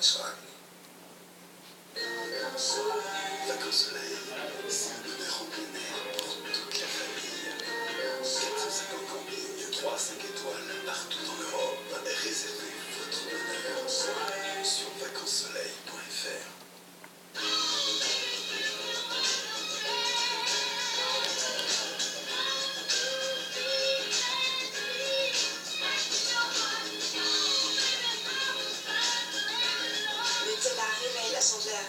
soirée. Vacances soleil, c'est un bonheur en plein air pour toute la famille. 450 campings, 3 à 5 étoiles partout en Europe. Réservez votre bonheur sur vacancessoleil.fr. Nutella réveille l'assembleur.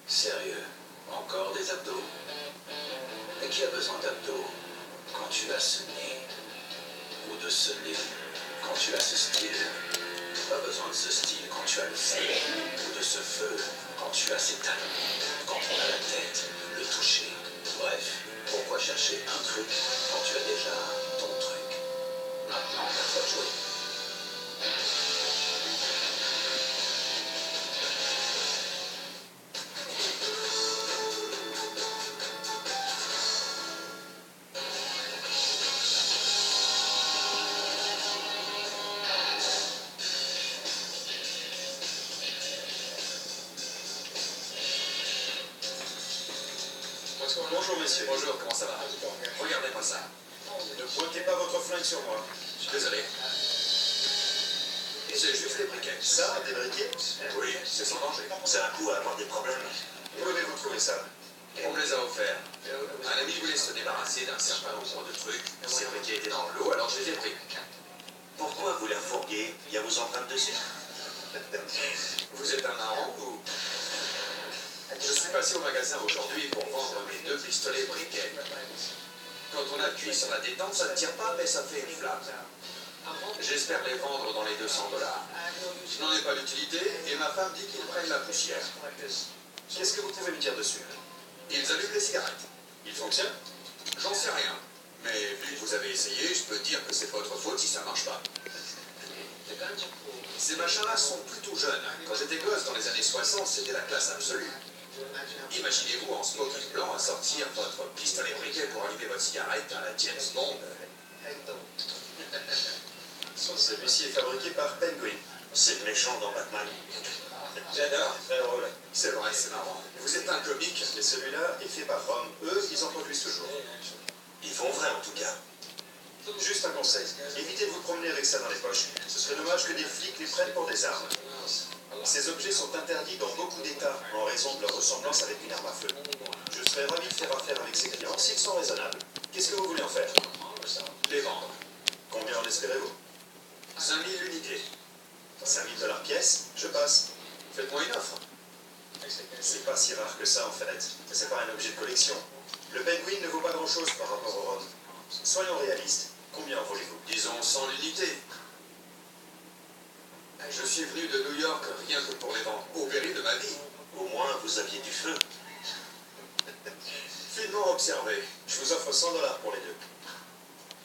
Sérieux, encore des abdos? Mais qui a besoin d'abdos quand tu as ce nez? Ou de ce nez quand tu as ce style? Pas besoin de ce style quand tu as le feu. Ou de ce feu quand tu as ces talons. Quand on a la tête, le toucher. Bref, pourquoi chercher un truc quand tu as déjà ton truc? Maintenant, à toi de jouer. Bonjour messieurs. Bonjour, comment ça va? Regardez-moi ça. Ne pointez pas votre flingue sur moi. Je suis désolé. C'est juste des briquets. Ça, des briquets? Oui, c'est sans danger. C'est un coup à avoir des problèmes. Où avez-vous trouvé ça? On me les a offerts. Un ami voulait se débarrasser d'un certain nombre de trucs. Ces briquets étaient dans l'eau, alors je les ai pris. Pourquoi vous la fourguez? Il y a vos empreintes dessus? Vous êtes un marrant ou... Je suis passé au magasin aujourd'hui pour vendre mes 2 pistolets briquets. Quand on appuie sur la détente, ça ne tire pas, mais ça fait une flamme. J'espère les vendre dans les $200. Je n'en ai pas d'utilité et ma femme dit qu'ils prennent la poussière. Qu'est-ce que vous pouvez me dire dessus? Ils allument les cigarettes. Il fonctionne? J'en sais rien. Mais vu que vous avez essayé, je peux dire que c'est votre faute si ça marche pas. Ces machins-là sont plutôt jeunes. Quand j'étais gosse dans les années 60, c'était la classe absolue. Imaginez-vous en smoking blanc à sortir votre pistolet briquet pour allumer votre cigarette à la James Bond. Celui-ci est fabriqué par Penguin. C'est le méchant dans Batman. J'adore. Très drôle. C'est vrai, c'est marrant. Vous êtes un comique. Et celui-là est fait par Rome. Eux, ils en produisent toujours. Ils font vrai en tout cas. Juste un conseil. Évitez de vous promener avec ça dans les poches. Ce serait dommage que des flics les prennent pour des armes. Ces objets sont interdits dans beaucoup d'États en raison de leur ressemblance avec une arme à feu. Je serais ravi de faire affaire avec ces clients s'ils sont raisonnables. Qu'est-ce que vous voulez en faire? Les vendre. Combien en espérez-vous? 5000 unités. 5000 $ pièce? Je passe. Faites-moi une offre. C'est pas si rare que ça en fait. C'est pas un objet de collection. Le Penguin ne vaut pas grand-chose par rapport au Rome. Soyons réalistes. Combien en voulez-vous? Disons 100 unités. Je suis venu de New York rien que pour les vendre, au péril de ma vie. Au moins, vous aviez du feu. Finement observé. Je vous offre 100 $ pour les deux.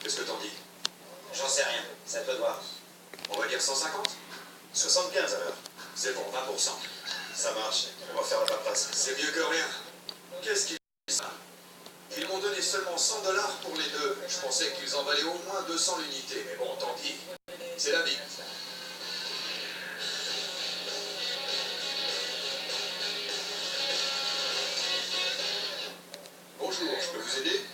Qu'est-ce que t'en dis? J'en sais rien. Ça peut voir. On va dire 150? 75 alors. C'est bon, 20%. Ça marche. On va faire la paperasse. C'est mieux que rien. Qu'est-ce qu'ils disent ça? Ils m'ont donné seulement 100 $ pour les deux. Je pensais qu'ils en valaient au moins 200 l'unité, mais bon, tant pis. C'est la vie. Bonjour, je peux vous aider?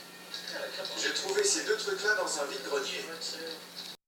J'ai trouvé ces 2 trucs-là dans un vide-grenier.